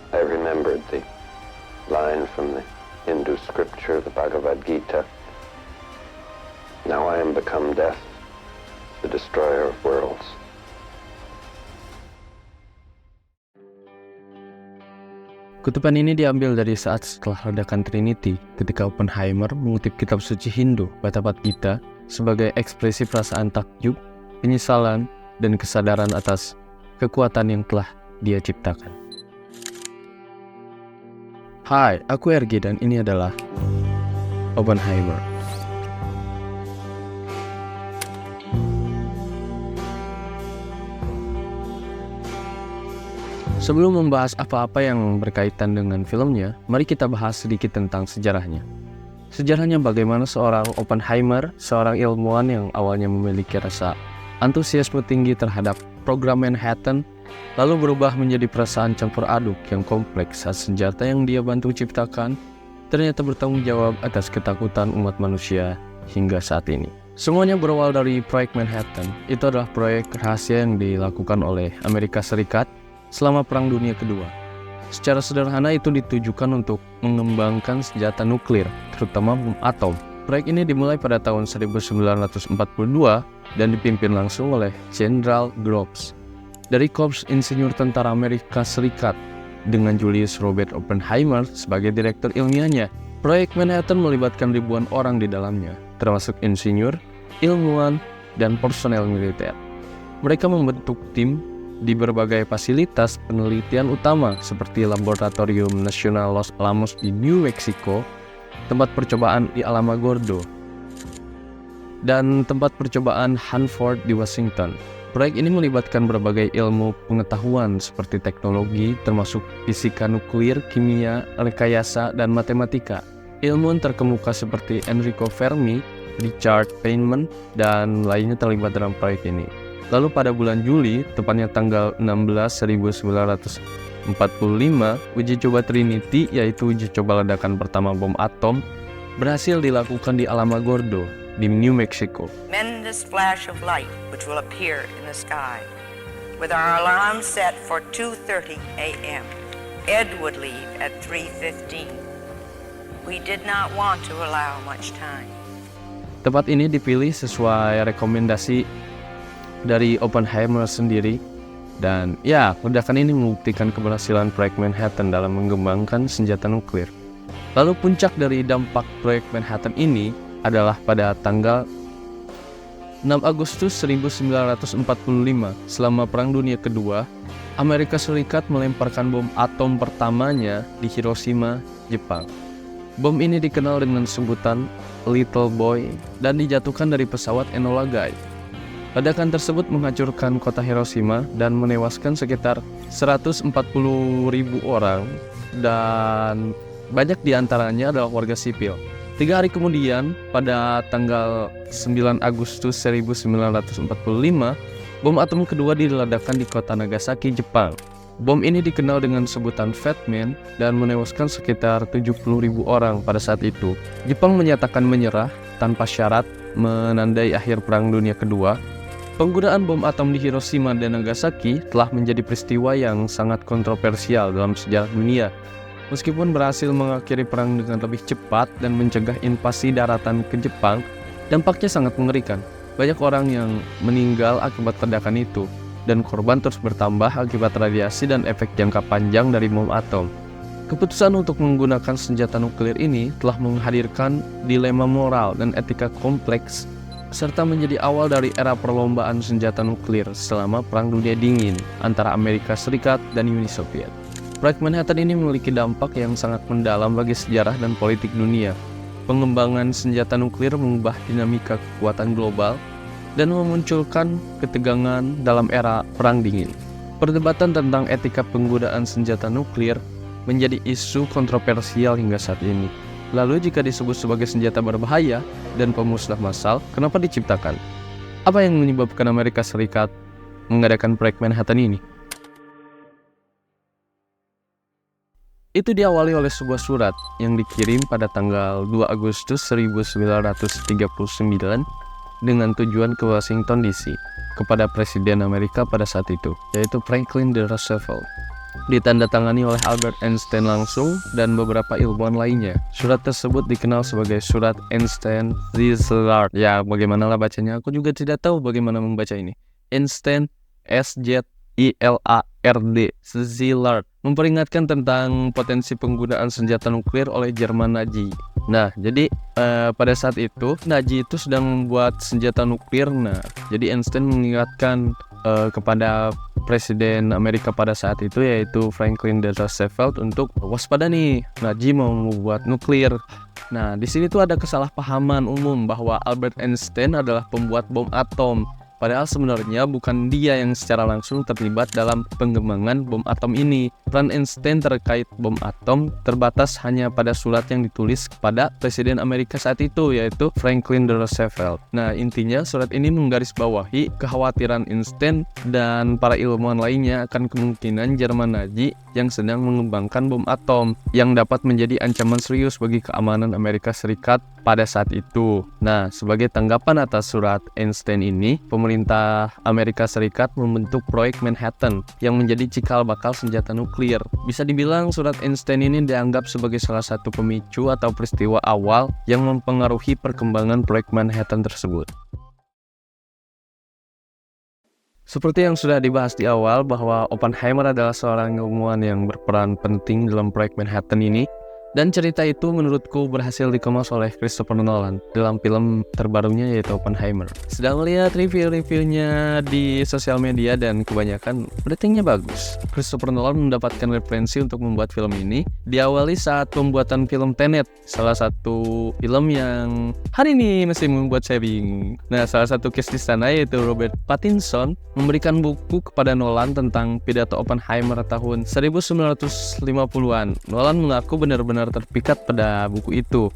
I remembered the line from the Hindu scripture, the Bhagavad Gita. Now I am become death, the destroyer of worlds. Kutipan ini diambil dari saat setelah ledakan Trinity ketika Oppenheimer mengutip kitab suci Hindu Bhagavad Gita sebagai ekspresi perasaan takjub, penyesalan, dan kesadaran atas kekuatan yang telah dia ciptakan. Hai, aku RG dan ini adalah Oppenheimer. Sebelum membahas apa-apa yang berkaitan dengan filmnya, mari kita bahas sedikit tentang sejarahnya. Sejarahnya bagaimana seorang Oppenheimer, seorang ilmuwan yang awalnya memiliki rasa antusiasme tinggi terhadap program Manhattan, lalu berubah menjadi perasaan campur aduk yang kompleks saat senjata yang dia bantu ciptakan ternyata bertanggung jawab atas ketakutan umat manusia hingga saat ini. Semuanya berawal dari proyek Manhattan. Itu adalah proyek rahasia yang dilakukan oleh Amerika Serikat selama Perang Dunia Kedua. Secara sederhana itu ditujukan untuk mengembangkan senjata nuklir, terutama bom atom. Proyek ini dimulai pada tahun 1942 dan dipimpin langsung oleh General Groves dari Korps Insinyur Tentara Amerika Serikat dengan Julius Robert Oppenheimer sebagai direktur ilmiahnya. Proyek Manhattan melibatkan ribuan orang di dalamnya, termasuk insinyur, ilmuwan, dan personel militer. Mereka membentuk tim di berbagai fasilitas penelitian utama seperti Laboratorium Nasional Los Alamos di New Mexico, tempat percobaan di Alamogordo, dan tempat percobaan Hanford di Washington. Proyek ini melibatkan berbagai ilmu pengetahuan seperti teknologi, termasuk fisika nuklir, kimia, rekayasa, dan matematika. Ilmuwan terkemuka seperti Enrico Fermi, Richard Feynman, dan lainnya terlibat dalam proyek ini. Lalu pada bulan Juli, tepatnya tanggal 16/1945, uji coba Trinity, yaitu uji coba ledakan pertama bom atom, berhasil dilakukan di Alamogordo, di New Mexico. Tremendous flash of light which will appear in the sky. With our alarm set for 2:30 a.m., Ed would leave at 3:15. We did not want to allow much time. Tempat ini dipilih sesuai rekomendasi dari Oppenheimer sendiri, dan ya, ledakan ini membuktikan keberhasilan proyek Manhattan dalam mengembangkan senjata nuklir. Lalu puncak dari dampak proyek Manhattan ini adalah pada tanggal 6 Agustus 1945, selama Perang Dunia Kedua, Amerika Serikat melemparkan bom atom pertamanya di Hiroshima, Jepang. Bom ini dikenal dengan sebutan Little Boy dan dijatuhkan dari pesawat Enola Gay. Ledakan tersebut menghancurkan kota Hiroshima dan menewaskan sekitar 140.000 orang, dan banyak diantaranya adalah warga sipil. 3 hari kemudian, pada tanggal 9 Agustus 1945, bom atom kedua diledakkan di kota Nagasaki, Jepang. Bom ini dikenal dengan sebutan Fat Man dan menewaskan sekitar 70.000 orang pada saat itu. Jepang menyatakan menyerah tanpa syarat, menandai akhir Perang Dunia Kedua. Penggunaan bom atom di Hiroshima dan Nagasaki telah menjadi peristiwa yang sangat kontroversial dalam sejarah dunia. Meskipun berhasil mengakhiri perang dengan lebih cepat dan mencegah invasi daratan ke Jepang, dampaknya sangat mengerikan. Banyak orang yang meninggal akibat ledakan itu, dan korban terus bertambah akibat radiasi dan efek jangka panjang dari bom atom. Keputusan untuk menggunakan senjata nuklir ini telah menghadirkan dilema moral dan etika kompleks, serta menjadi awal dari era perlombaan senjata nuklir selama Perang Dunia Dingin antara Amerika Serikat dan Uni Soviet. Proyek Manhattan ini memiliki dampak yang sangat mendalam bagi sejarah dan politik dunia. Pengembangan senjata nuklir mengubah dinamika kekuatan global dan memunculkan ketegangan dalam era Perang Dingin. Perdebatan tentang etika penggunaan senjata nuklir menjadi isu kontroversial hingga saat ini. Lalu jika disebut sebagai senjata berbahaya dan pemusnah massal, kenapa diciptakan? Apa yang menyebabkan Amerika Serikat mengadakan proyek Manhattan ini? Itu diawali oleh sebuah surat yang dikirim pada tanggal 2 Agustus 1939 dengan tujuan ke Washington DC kepada Presiden Amerika pada saat itu, yaitu Franklin D. Roosevelt. ditandatangani oleh Albert Einstein langsung dan beberapa ilmuwan lainnya. Surat tersebut dikenal sebagai Surat Einstein-Szilard. Ya, bagaimana lah bacanya? Aku juga tidak tahu bagaimana membaca ini. Einstein, SZILARD, Szilard, memperingatkan tentang potensi penggunaan senjata nuklir oleh Jerman Nazi. Nah, jadi pada saat itu Nazi itu sedang membuat senjata nuklir. Nah, jadi Einstein mengingatkan kepada Presiden Amerika pada saat itu, yaitu Franklin D. Roosevelt, untuk waspada nih, Nazi mau membuat nuklir. Nah, di sini tuh ada kesalahpahaman umum bahwa Albert Einstein adalah pembuat bom atom. Padahal sebenarnya bukan dia yang secara langsung terlibat dalam pengembangan bom atom ini. Peran Einstein terkait bom atom terbatas hanya pada surat yang ditulis kepada Presiden Amerika saat itu, yaitu Franklin D. Roosevelt. Nah, intinya surat ini menggarisbawahi kekhawatiran Einstein dan para ilmuwan lainnya akan kemungkinan Jerman Nazi yang sedang mengembangkan bom atom yang dapat menjadi ancaman serius bagi keamanan Amerika Serikat pada saat itu. Nah, sebagai tanggapan atas surat Einstein ini, pemerintah Amerika Serikat membentuk proyek Manhattan yang menjadi cikal bakal senjata nuklir. Bisa dibilang surat Einstein ini dianggap sebagai salah satu pemicu atau peristiwa awal yang mempengaruhi perkembangan proyek Manhattan tersebut. Seperti yang sudah dibahas di awal bahwa Oppenheimer adalah seorang ilmuwan yang berperan penting dalam proyek Manhattan ini. Dan cerita itu menurutku berhasil dikemas oleh Christopher Nolan dalam film terbarunya, yaitu Oppenheimer. Sedang melihat review-reviewnya di sosial media dan kebanyakan ratingnya bagus. Christopher Nolan mendapatkan referensi untuk membuat film ini diawali saat pembuatan film Tenet, salah satu film yang hari ini masih membuat saya bingung. Nah, salah satu case di sana yaitu Robert Pattinson memberikan buku kepada Nolan tentang pidato Oppenheimer tahun 1950-an. Nolan mengaku benar-benar terpikat pada buku itu.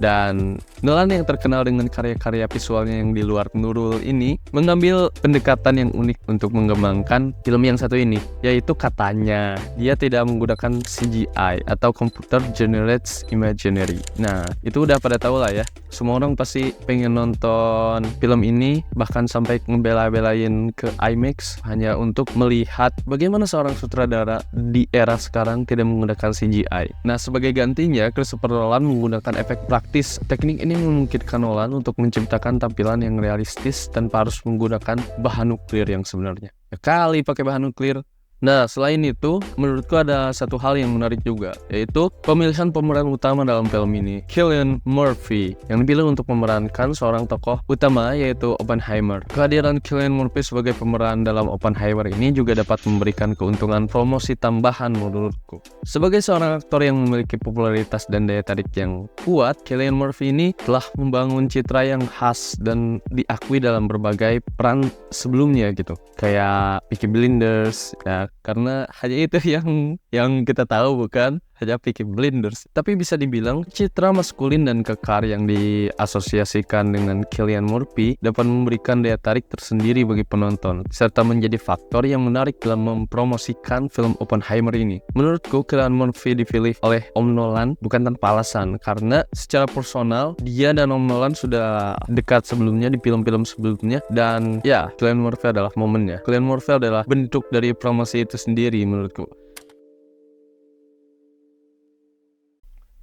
Dan Nolan yang terkenal dengan karya-karya visualnya yang di luar Nurul ini mengambil pendekatan yang unik untuk mengembangkan film yang satu ini, yaitu katanya dia tidak menggunakan CGI atau Computer Generated Imagery. Nah, itu udah pada tahu lah ya. Semua orang pasti pengen nonton film ini, bahkan sampai ngebela-belain ke IMAX hanya untuk melihat bagaimana seorang sutradara di era sekarang tidak menggunakan CGI. Nah, sebagai gantinya Christopher Nolan menggunakan efek praktis. Teknik ini memungkinkan Nolan untuk menciptakan tampilan yang realistis tanpa harus menggunakan bahan nuklir yang sebenarnya. Kali pakai bahan nuklir. Nah, selain itu, menurutku ada satu hal yang menarik juga, yaitu pemilihan pemeran utama dalam film ini, Cillian Murphy, yang dipilih untuk memerankan seorang tokoh utama, yaitu Oppenheimer. Kehadiran Cillian Murphy sebagai pemeran dalam Oppenheimer ini juga dapat memberikan keuntungan promosi tambahan menurutku. Sebagai seorang aktor yang memiliki popularitas dan daya tarik yang kuat, Cillian Murphy ini telah membangun citra yang khas dan diakui dalam berbagai peran sebelumnya gitu, kayak Peaky Blinders, ya, karena hanya itu yang kita tahu, bukan hanya Peaky Blinders. Tapi bisa dibilang citra maskulin dan kekar yang diasosiasikan dengan Cillian Murphy dapat memberikan daya tarik tersendiri bagi penonton, serta menjadi faktor yang menarik dalam mempromosikan film Oppenheimer ini. Menurutku Cillian Murphy dipilih oleh Om Nolan bukan tanpa alasan, karena secara personal dia dan Om Nolan sudah dekat sebelumnya di film-film sebelumnya, dan ya, Cillian Murphy adalah momennya. Cillian Murphy adalah bentuk dari promosi itu sendiri menurutku.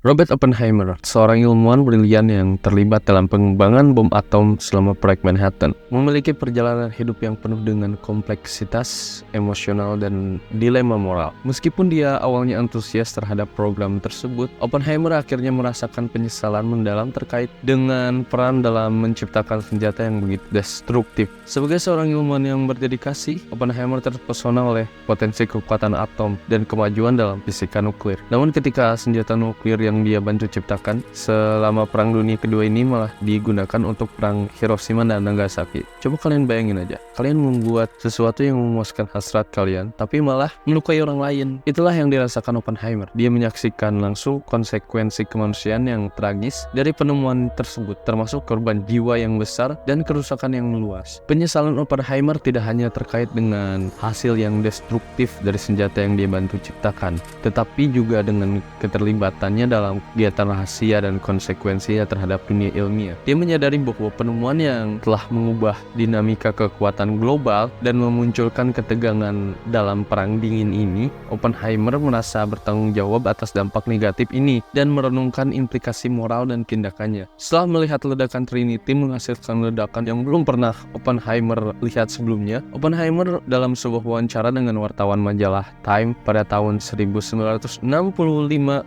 Robert Oppenheimer, seorang ilmuwan brilian yang terlibat dalam pengembangan bom atom selama proyek Manhattan, memiliki perjalanan hidup yang penuh dengan kompleksitas emosional dan dilema moral. Meskipun dia awalnya antusias terhadap program tersebut, Oppenheimer akhirnya merasakan penyesalan mendalam terkait dengan peran dalam menciptakan senjata yang begitu destruktif. Sebagai seorang ilmuwan yang berdedikasi, Oppenheimer terpesona oleh potensi kekuatan atom dan kemajuan dalam fisika nuklir. Namun ketika senjata nuklir yang dia bantu ciptakan selama Perang Dunia Kedua ini malah digunakan untuk perang Hiroshima dan Nagasaki. Coba kalian bayangin aja, kalian membuat sesuatu yang memuaskan hasrat kalian, tapi malah melukai orang lain. Itulah yang dirasakan Oppenheimer. Dia menyaksikan langsung konsekuensi kemanusiaan yang tragis dari penemuan tersebut, termasuk korban jiwa yang besar dan kerusakan yang luas. Penyesalan Oppenheimer tidak hanya terkait dengan hasil yang destruktif dari senjata yang dia bantu ciptakan, tetapi juga dengan keterlibatannya dalam kegiatan rahasia dan konsekuensinya terhadap dunia ilmiah. Dia menyadari bahwa penemuan yang telah mengubah dinamika kekuatan global dan memunculkan ketegangan dalam perang dingin ini, Oppenheimer merasa bertanggung jawab atas dampak negatif ini dan merenungkan implikasi moral dan tindakannya. Setelah melihat ledakan Trinity menghasilkan ledakan yang belum pernah Oppenheimer lihat sebelumnya, Oppenheimer dalam sebuah wawancara dengan wartawan majalah Time pada tahun 1965,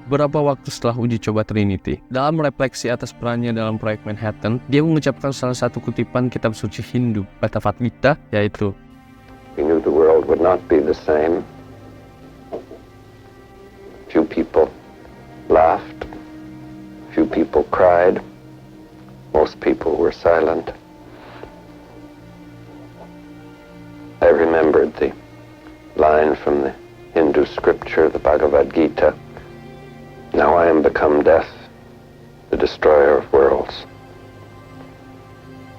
beberapa waktu setelah uji coba Trinity, dalam refleksi atas perannya dalam proyek Manhattan, dia mengucapkan salah satu kutipan kitab suci Hindu, Bhagavad Gita, yaitu, We knew the world would not be the same. Few people laughed, few people cried, most people were silent. I remembered the line from the Hindu scripture, the Bhagavad Gita. Now I am become death, the destroyer of worlds.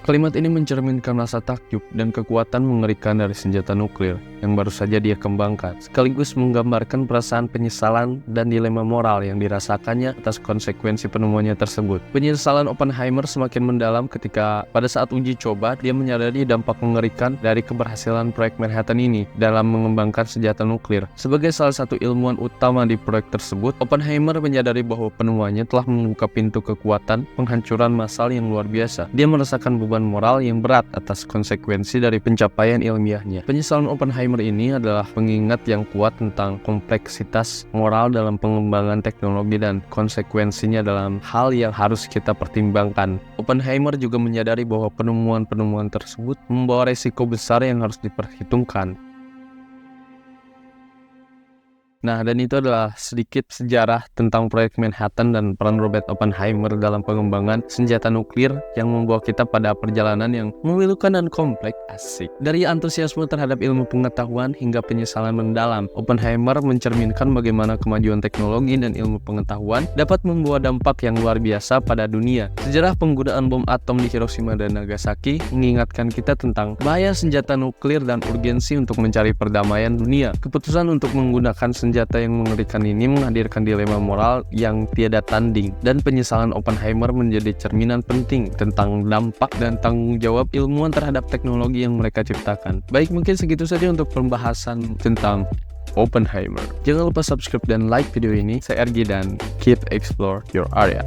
Kalimat ini mencerminkan rasa takjub dan kekuatan mengerikan dari senjata nuklir yang baru saja dia kembangkan, sekaligus menggambarkan perasaan penyesalan dan dilema moral yang dirasakannya atas konsekuensi penemuannya tersebut. Penyesalan Oppenheimer semakin mendalam ketika pada saat uji coba dia menyadari dampak mengerikan dari keberhasilan proyek Manhattan ini dalam mengembangkan senjata nuklir. Sebagai salah satu ilmuwan utama di proyek tersebut, Oppenheimer menyadari bahwa penemuannya telah membuka pintu kekuatan penghancuran massal yang luar biasa. Dia merasakan beban moral yang berat atas konsekuensi dari pencapaian ilmiahnya. Penyesalan Oppenheimer ini adalah pengingat yang kuat tentang kompleksitas moral dalam pengembangan teknologi dan konsekuensinya dalam hal yang harus kita pertimbangkan. Oppenheimer juga menyadari bahwa penemuan-penemuan tersebut membawa resiko besar yang harus diperhitungkan. Nah, dan itu adalah sedikit sejarah tentang proyek Manhattan dan peran Robert Oppenheimer dalam pengembangan senjata nuklir yang membawa kita pada perjalanan yang memilukan dan kompleks. Asik. Dari antusiasme terhadap ilmu pengetahuan hingga penyesalan mendalam, Oppenheimer mencerminkan bagaimana kemajuan teknologi dan ilmu pengetahuan dapat membawa dampak yang luar biasa pada dunia. Sejarah penggunaan bom atom di Hiroshima dan Nagasaki mengingatkan kita tentang bahaya senjata nuklir dan urgensi untuk mencari perdamaian dunia. Keputusan untuk menggunakan senjata yang mengerikan ini menghadirkan dilema moral yang tiada tanding, dan penyesalan Oppenheimer menjadi cerminan penting tentang dampak dan tanggung jawab ilmuwan terhadap teknologi yang mereka ciptakan. Baik, mungkin segitu saja untuk pembahasan tentang Oppenheimer. Jangan lupa subscribe dan like video ini. Saya RG dan keep explore your area.